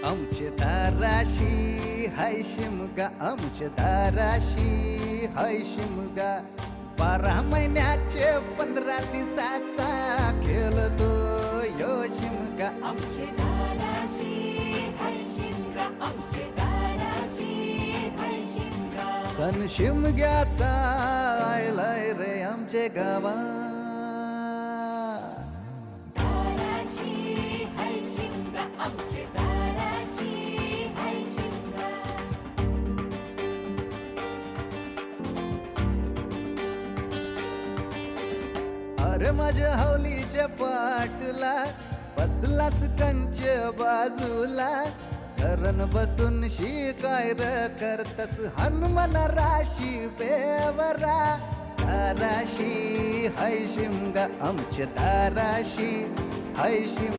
आमचे दाराशी हाय शिमगा, आमचे दाराशी हाय शिमगा. 12 महिन्याचे 15 दिवसाचा खेळतो यो शिमगा. आमचे दाराशी हाय शिमगा, आमचे दाराशी हाय शिमगा. सण शिमग्याचा आयलाय रे आमचे गावा. दाराशी हाय शिमगा, आमचे दाराशी हाय शिमगा. अरे माझ्या हौलीच्या पाटला बसलास कंच बाजूला. धरण बसून शिकाय र करतस हनुमान राशी बेवरा. दाराशी हाय शिमगा, आमच्या दाराशी हाय शिमगा.